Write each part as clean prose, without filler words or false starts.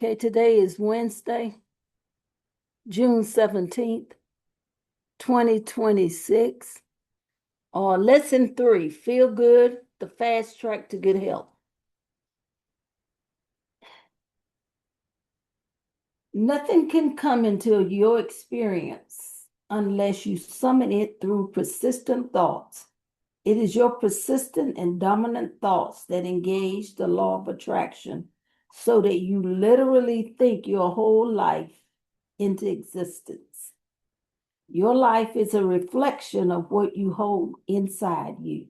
Okay, today is Wednesday, June 17th, 2026. Lesson 3, Feel Good, the Fast Track to Good Health. Nothing can come into your experience unless you summon it through persistent thoughts. It is your persistent and dominant thoughts that engage the law of attraction so that you literally think your whole life into existence. Your life is a reflection of what you hold inside you.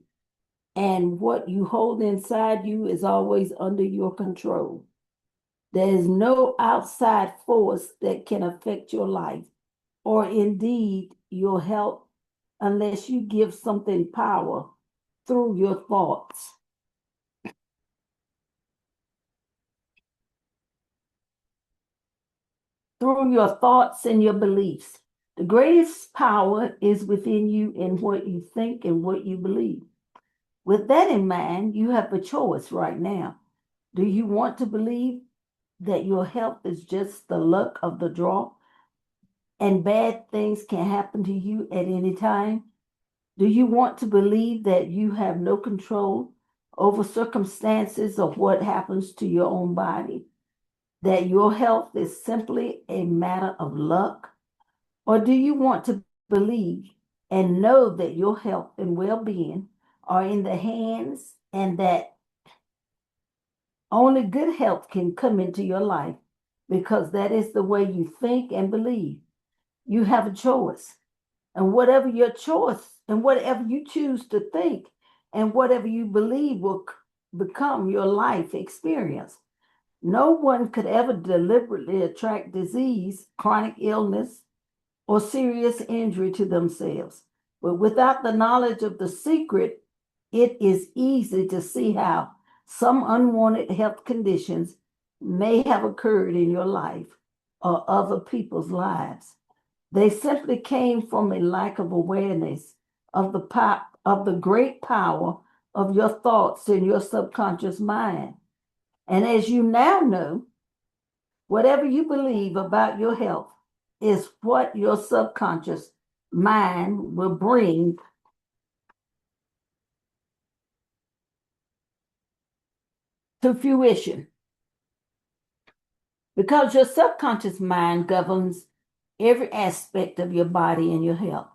And what you hold inside you is always under your control. There is no outside force that can affect your life or indeed your health unless you give something power through your thoughts. Through your thoughts and your beliefs. The greatest power is within you in what you think and what you believe. With that in mind, you have a choice right now. Do you want to believe that your health is just the luck of the draw and bad things can happen to you at any time? Do you want to believe that you have no control over circumstances of what happens to your own body? That your health is simply a matter of luck? Or do you want to believe and know that your health and well-being are in the hands and that only good health can come into your life because that is the way you think and believe? You have a choice. And whatever your choice and whatever you choose to think and whatever you believe will become your life experience. No one could ever deliberately attract disease, chronic illness, or serious injury to themselves. But without the knowledge of the secret, it is easy to see how some unwanted health conditions may have occurred in your life or other people's lives. They simply came from a lack of awareness of the great power of your thoughts in your subconscious mind. And as you now know, whatever you believe about your health is what your subconscious mind will bring to fruition. Because your subconscious mind governs every aspect of your body and your health.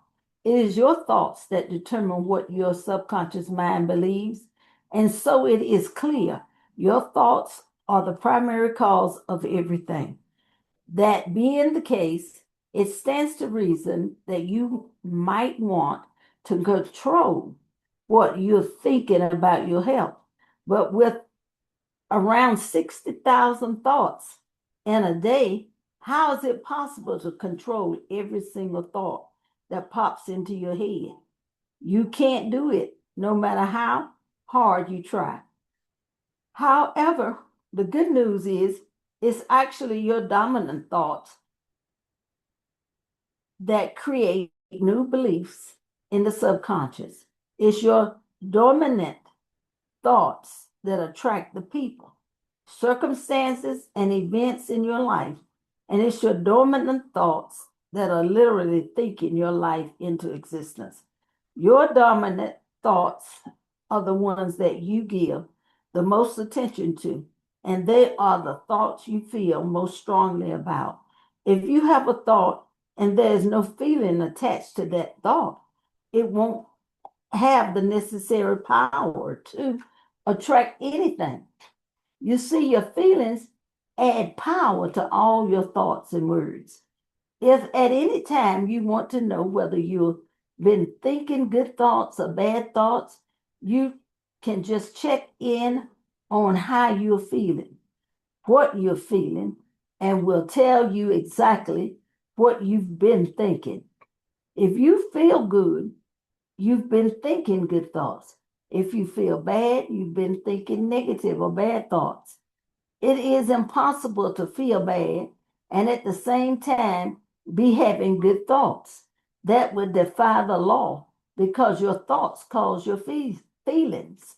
It is your thoughts that determine what your subconscious mind believes. And so it is clear your thoughts are the primary cause of everything. That being the case, it stands to reason that you might want to control what you're thinking about your health. But with around 60,000 thoughts in a day, how is it possible to control every single thought that pops into your head? You can't do it, no matter how hard you try. However, the good news is it's actually your dominant thoughts that create new beliefs in the subconscious. It's your dominant thoughts that attract the people, circumstances, and events in your life. And it's your dominant thoughts that are literally thinking your life into existence. Your dominant thoughts are the ones that you give the most attention to, and they are the thoughts you feel most strongly about. If you have a thought and there's no feeling attached to that thought, it won't have the necessary power to attract anything. You see, your feelings add power to all your thoughts and words. If at any time you want to know whether you've been thinking good thoughts or bad thoughts, you can just check in on how you're feeling, what you're feeling, and will tell you exactly what you've been thinking. If you feel good, you've been thinking good thoughts. If you feel bad, you've been thinking negative or bad thoughts. It is impossible to feel bad and at the same time be having good thoughts. That would defy the law because your thoughts cause your feelings.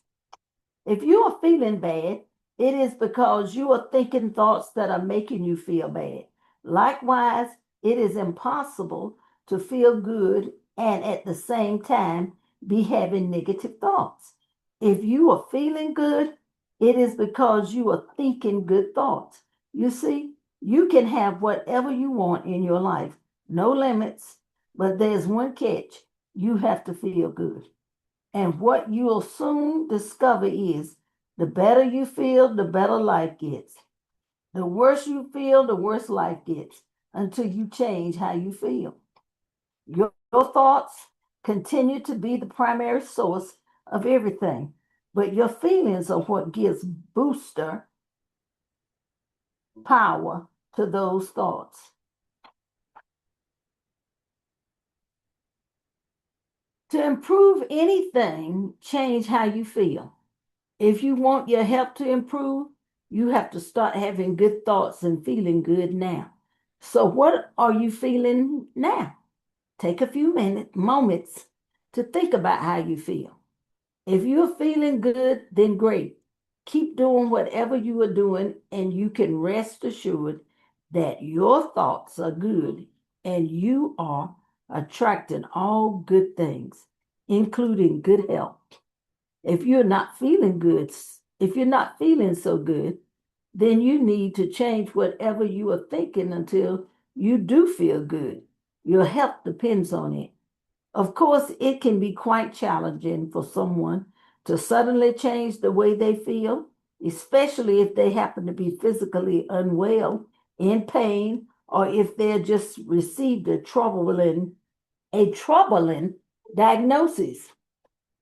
If you are feeling bad, it is because you are thinking thoughts that are making you feel bad. Likewise, it is impossible to feel good and at the same time be having negative thoughts. If you are feeling good, it is because you are thinking good thoughts. You see, you can have whatever you want in your life, no limits, but there's one catch: you have to feel good. And what you'll soon discover is the better you feel, the better life gets. The worse you feel, the worse life gets until you change how you feel. Your thoughts continue to be the primary source of everything, but your feelings are what gives booster power to those thoughts. To improve anything, change how you feel. If you want your health to improve, you have to start having good thoughts and feeling good now. So, what are you feeling now? Take a few moments to think about how you feel. If you're feeling good, then great. Keep doing whatever you are doing, and you can rest assured that your thoughts are good and you are attracting all good things, including good health. If you're not feeling good, if you're not feeling so good, then you need to change whatever you are thinking until you do feel good. Your health depends on it. Of course, it can be quite challenging for someone to suddenly change the way they feel, especially if they happen to be physically unwell, in pain, or if they're just received a troubling diagnosis.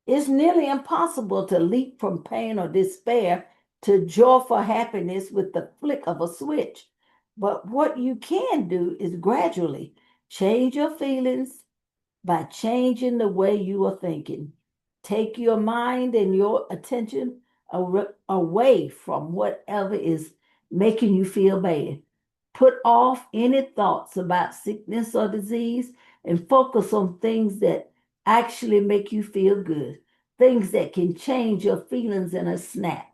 It's nearly impossible to leap from pain or despair to joyful happiness with the flick of a switch. But what you can do is gradually change your feelings by changing the way you are thinking. Take your mind and your attention away from whatever is making you feel bad. Put off any thoughts about sickness or disease and focus on things that actually make you feel good, things that can change your feelings in a snap.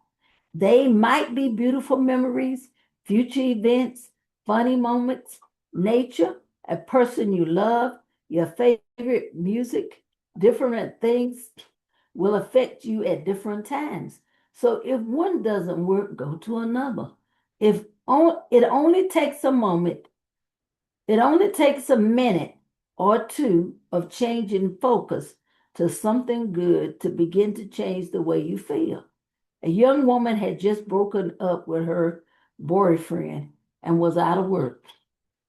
They might be beautiful memories, future events, funny moments, nature, a person you love, your favorite music. Different things will affect you at different times. So if one doesn't work, go to another. If it only takes a moment, it only takes a minute or two of changing focus to something good to begin to change the way you feel. A young woman had just broken up with her boyfriend and was out of work,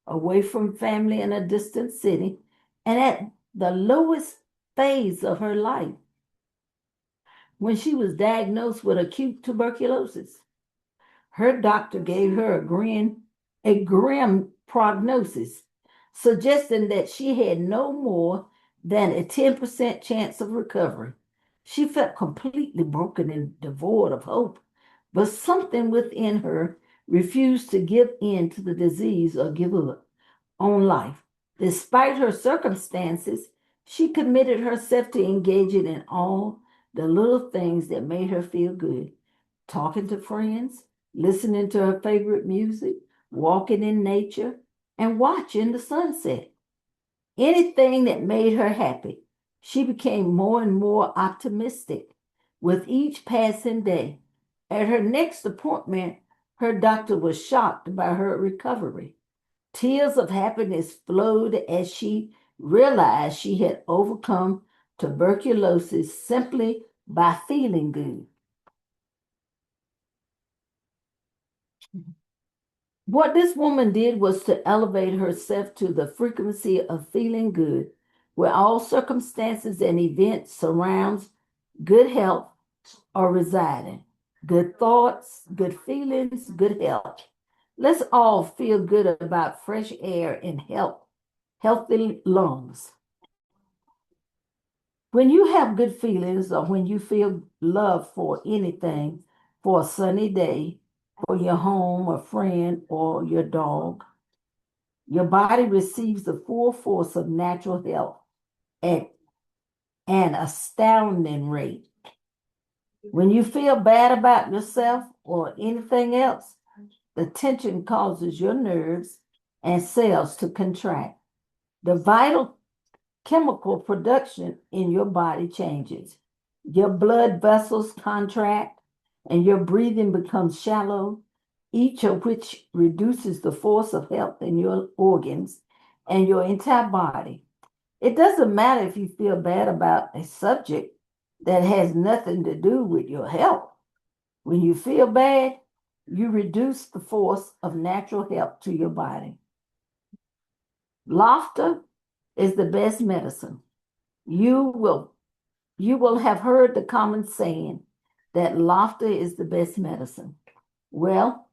away from family in a distant city, and at the lowest phase of her life when she was diagnosed with acute tuberculosis. Her doctor gave her a grim prognosis, suggesting that she had no more than a 10% chance of recovery. She felt completely broken and devoid of hope, but something within her refused to give in to the disease or give up on life. Despite her circumstances, she committed herself to engaging in all the little things that made her feel good: talking to friends, listening to her favorite music, walking in nature, and watching the sunset. Anything that made her happy. She became more and more optimistic with each passing day. At her next appointment, her doctor was shocked by her recovery. Tears of happiness flowed as she realized she had overcome tuberculosis simply by feeling good. What this woman did was to elevate herself to the frequency of feeling good, where all circumstances and events surrounds good health are residing. Good thoughts, good feelings, good health. Let's all feel good about fresh air and healthy lungs. When you have good feelings or when you feel love for anything, for a sunny day, for your home, a friend, or your dog, your body receives the full force of natural health at an astounding rate. When you feel bad about yourself or anything else, the tension causes your nerves and cells to contract. The vital chemical production in your body changes. Your blood vessels contract and your breathing becomes shallow, each of which reduces the force of health in your organs and your entire body. It doesn't matter if you feel bad about a subject that has nothing to do with your health. When you feel bad, you reduce the force of natural health to your body. Laughter is the best medicine. You will have heard the common saying that laughter is the best medicine. Well,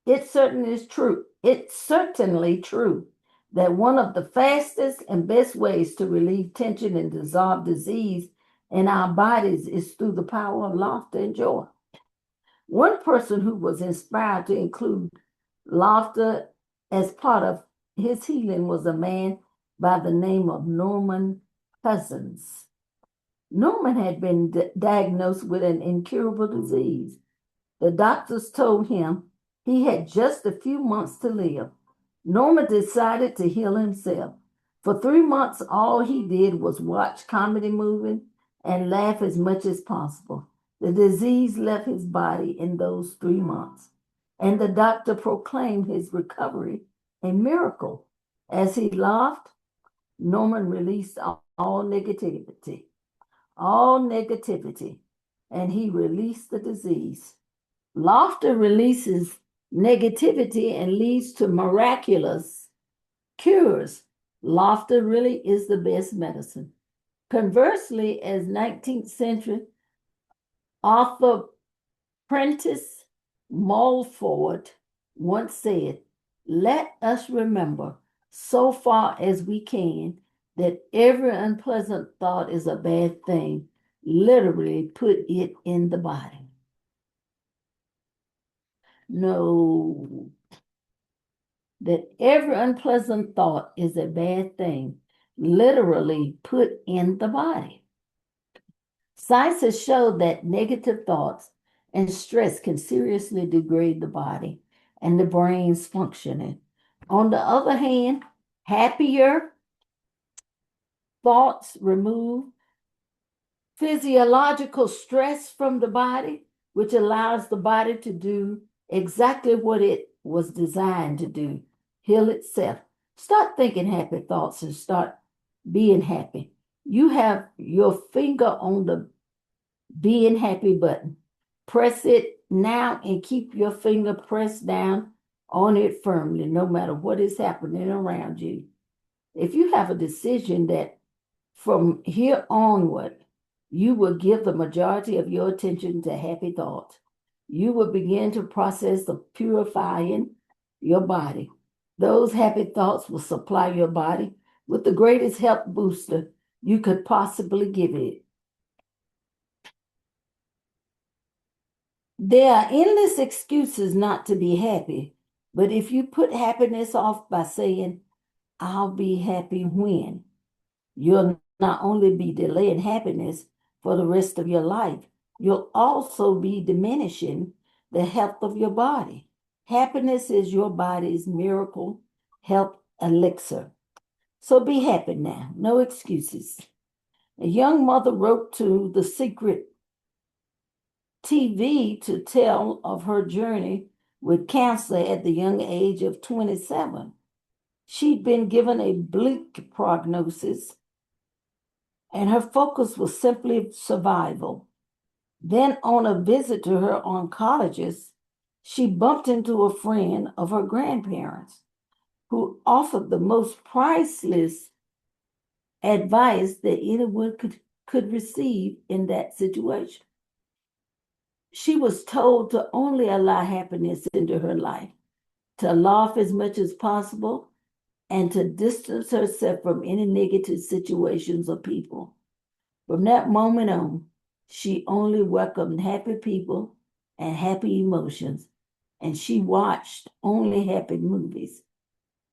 it certainly is true. It's certainly true that one of the fastest and best ways to relieve tension and dissolve disease in our bodies is through the power of laughter and joy. One person who was inspired to include laughter as part of his healing was a man by the name of Norman Cousins. Norman had been diagnosed with an incurable disease. The doctors told him he had just a few months to live. Norman decided to heal himself. For 3 months, all he did was watch comedy movies and laugh as much as possible. The disease left his body in those 3 months, and the doctor proclaimed his recovery a miracle. As he laughed, Norman released all negativity, and he released the disease. Laughter releases negativity and leads to miraculous cures. Laughter really is the best medicine. Conversely, as 19th century author Prentice Mulford once said, let us remember so far as we can that every unpleasant thought is a bad thing. Literally put it in the body. No, that every unpleasant thought is a bad thing. Literally put in the body. Science has showed that negative thoughts and stress can seriously degrade the body and the brain's functioning. On the other hand, happier thoughts remove physiological stress from the body, which allows the body to do exactly what it was designed to do, heal itself. Start thinking happy thoughts and start being happy. You have your finger on the being happy button. Press it now and keep your finger pressed down on it firmly, no matter what is happening around you. If you have a decision that from here onward, you will give the majority of your attention to happy thoughts, you will begin to process the purifying your body. Those happy thoughts will supply your body with the greatest health booster you could possibly give it. There are endless excuses not to be happy, but if you put happiness off by saying, I'll be happy when, you'll not only be delaying happiness for the rest of your life, you'll also be diminishing the health of your body. Happiness is your body's miracle health elixir. So be happy now, no excuses. A young mother wrote to the Secret TV to tell of her journey with cancer at the young age of 27. She'd been given a bleak prognosis, and her focus was simply survival. Then, on a visit to her oncologist, she bumped into a friend of her grandparents who offered the most priceless advice that anyone could receive in that situation. She was told to only allow happiness into her life, to laugh as much as possible, and to distance herself from any negative situations or people. From that moment on, she only welcomed happy people and happy emotions, and she watched only happy movies.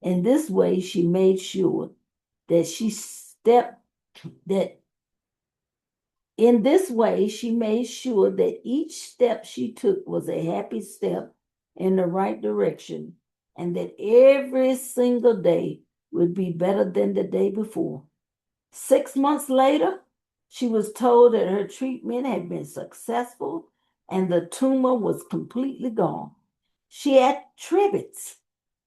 In this way, she made sure that In this way, she made sure that each step she took was a happy step in the right direction, and that every single day would be better than the day before. 6 months later, she was told that her treatment had been successful and the tumor was completely gone. She attributes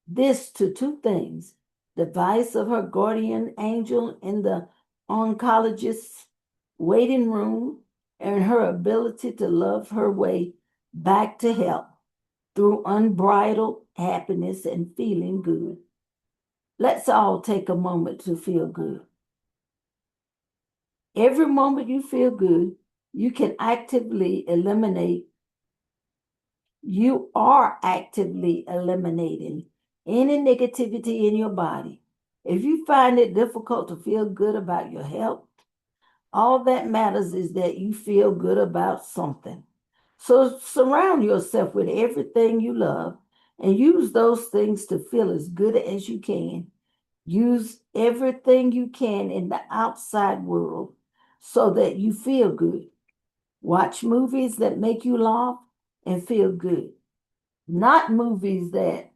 this to two things: the advice of her guardian angel in the oncologist's waiting room and her ability to love her way back to health through unbridled happiness and feeling good. Let's all take a moment to feel good. Every moment you feel good, you are actively eliminating any negativity in your body. If you find it difficult to feel good about your health, all that matters is that you feel good about something. So surround yourself with everything you love and use those things to feel as good as you can. Use everything you can in the outside world so that you feel good. Watch movies that make you laugh and feel good, not movies that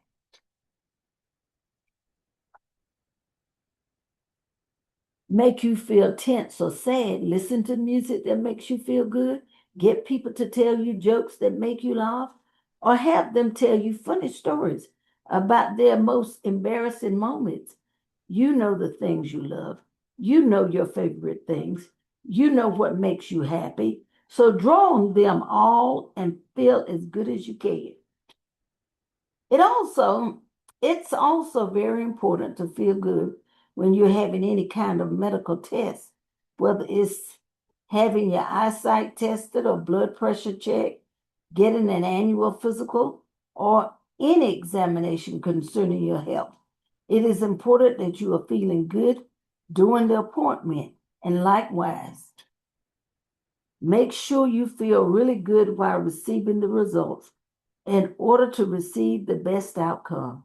make you feel tense or sad. Listen to music that makes you feel good. Get people to tell you jokes that make you laugh, or have them tell you funny stories about their most embarrassing moments. You know the things you love. You know your favorite things. You know what makes you happy. So draw on them all and feel as good as you can. It also, it's also very important to feel good when you're having any kind of medical test, whether it's having your eyesight tested or blood pressure checked, getting an annual physical, or any examination concerning your health. It is important that you are feeling good during the appointment, and likewise, make sure you feel really good while receiving the results in order to receive the best outcome.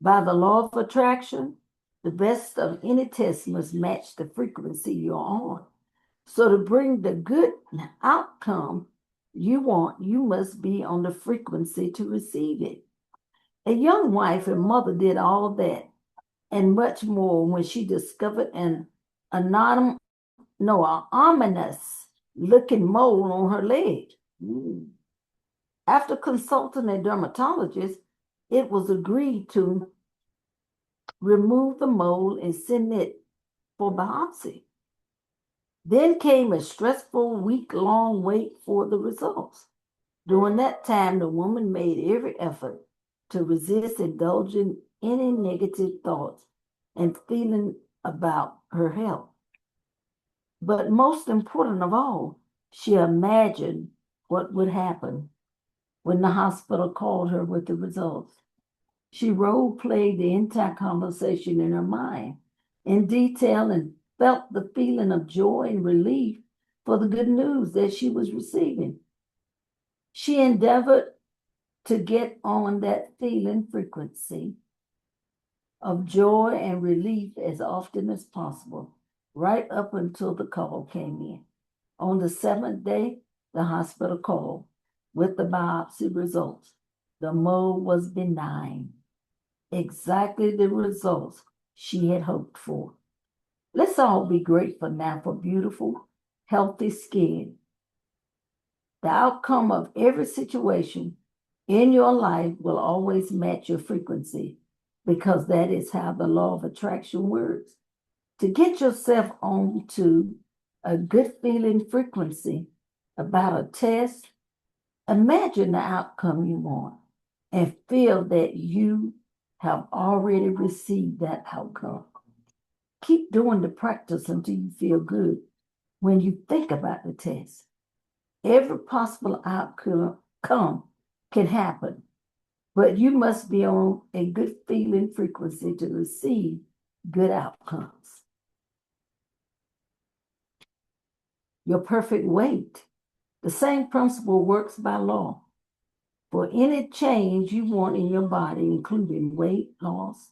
By the law of attraction, the best of any test must match the frequency you're on. So to bring the good outcome you want, you must be on the frequency to receive it. A young wife and mother did all of that and much more when she discovered an ominous looking mole on her leg. After consulting a dermatologist, it was agreed to remove the mole and send it for biopsy. Then came a stressful week-long wait for the results. During that time, the woman made every effort to resist indulging any negative thoughts and feeling about her health. But most important of all, she imagined what would happen when the hospital called her with the results. She role-played the entire conversation in her mind in detail and felt the feeling of joy and relief for the good news that she was receiving. She endeavored to get on that feeling frequency of joy and relief as often as possible, right up until the call came in. On the seventh day, the hospital called with the biopsy results. The mole was benign, exactly the results she had hoped for. Let's all be grateful now for beautiful, healthy skin. The outcome of every situation in your life will always match your frequency, because that is how the law of attraction works. To get yourself onto a good feeling frequency about a test, imagine the outcome you want and feel that you have already received that outcome. Keep doing the practice until you feel good when you think about the test. Every possible outcome can happen, but you must be on a good feeling frequency to receive good outcomes. Your perfect weight. The same principle works by law. For any change you want in your body, including weight loss,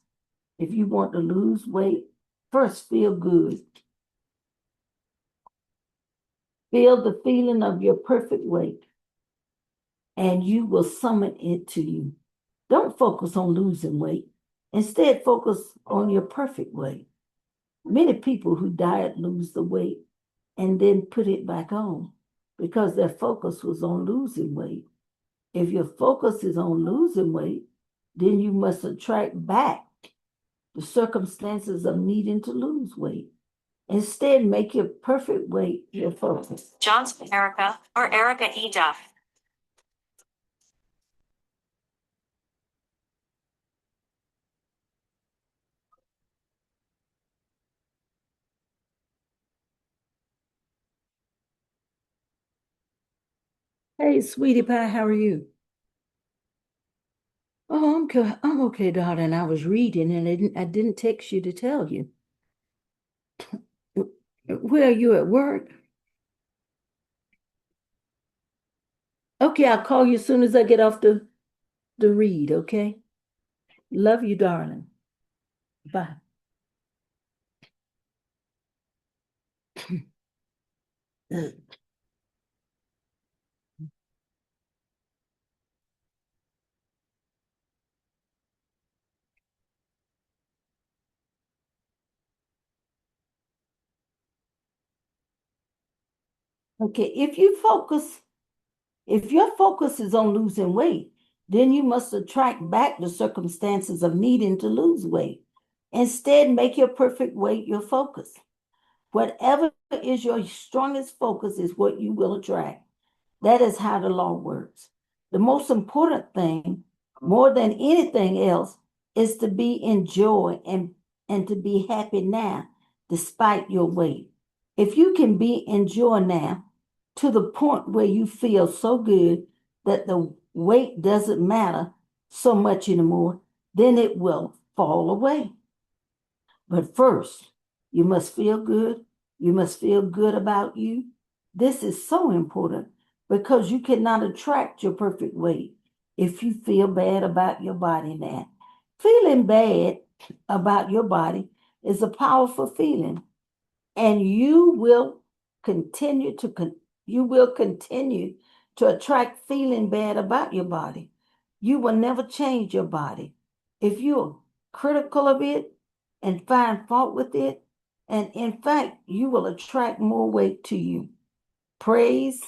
if you want to lose weight, first feel good. Feel the feeling of your perfect weight, and you will summon it to you. Don't focus on losing weight. Instead, focus on your perfect weight. Many people who diet lose the weight and then put it back on because their focus was on losing weight. If your focus is on losing weight, then you must attract back the circumstances of needing to lose weight. Instead, make your perfect weight your focus. Johnson Erica or Erica E. Duff. Hey, sweetie pie, how are you? Oh, I'm okay, darling. I was reading and I didn't text you to tell you. Where are you at work? Okay, I'll call you as soon as I get off the read, okay? Love you, darling. Bye. Okay, if your focus is on losing weight, then you must attract back the circumstances of needing to lose weight. Instead, make your perfect weight your focus. Whatever is your strongest focus is what you will attract. That is how the law works. The most important thing, more than anything else, is to be in joy and to be happy now, despite your weight. If you can be in joy now, to the point where you feel so good that the weight doesn't matter so much anymore, then it will fall away. But first, you must feel good. You must feel good about you. This is so important because you cannot attract your perfect weight if you feel bad about your body now. Feeling bad about your body is a powerful feeling, and you will continue to attract feeling bad about your body. You will never change your body. If you're critical of it and find fault with it, and in fact, you will attract more weight to you. Praise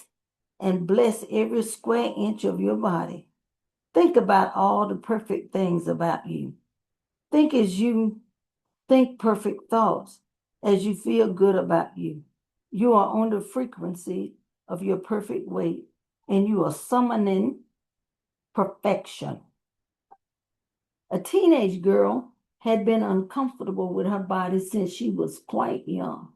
and bless every square inch of your body. Think about all the perfect things about you. Think as you think perfect thoughts as you feel good about you. You are on the frequency of your perfect weight and you are summoning perfection. A teenage girl had been uncomfortable with her body since she was quite young.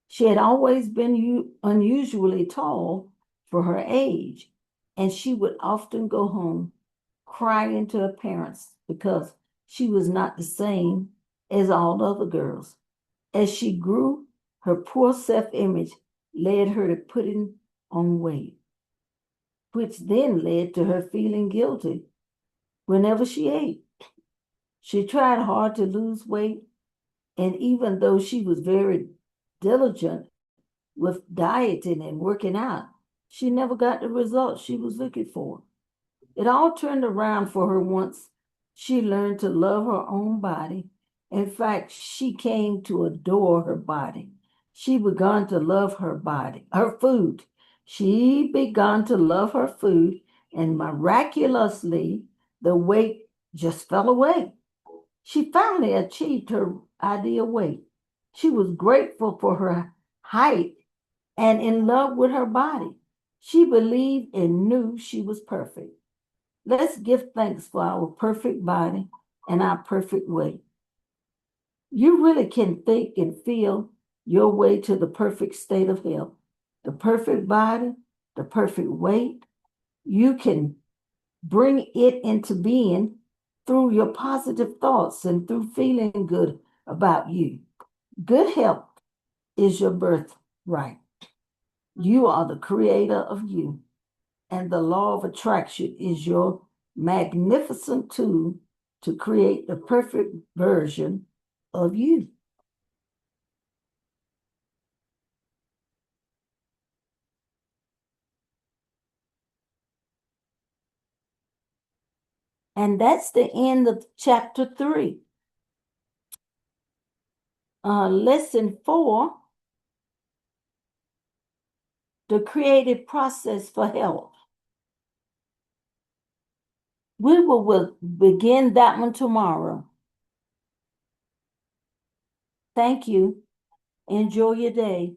She had always been unusually tall for her age, and she would often go home crying to her parents because she was not the same as all other girls. As she grew, her poor self-image led her to putting on weight, which then led to her feeling guilty whenever she ate. She tried hard to lose weight, and even though she was very diligent with dieting and working out, she never got the results she was looking for. It all turned around for her once she learned to love her own body. In fact, she came to adore her body. She began to love her body, her food. She began to love her food, and miraculously, the weight just fell away. She finally achieved her ideal weight. She was grateful for her height and in love with her body. She believed and knew she was perfect. Let's give thanks for our perfect body and our perfect weight. You really can think and feel your way to the perfect state of health, the perfect body, the perfect weight. You can bring it into being through your positive thoughts and through feeling good about you. Good health is your birthright. You are the creator of you, and the law of attraction is your magnificent tool to create the perfect version of you. And that's the end of chapter 3. Lesson 4, the creative process for health. We will begin that one tomorrow. Thank you. Enjoy your day.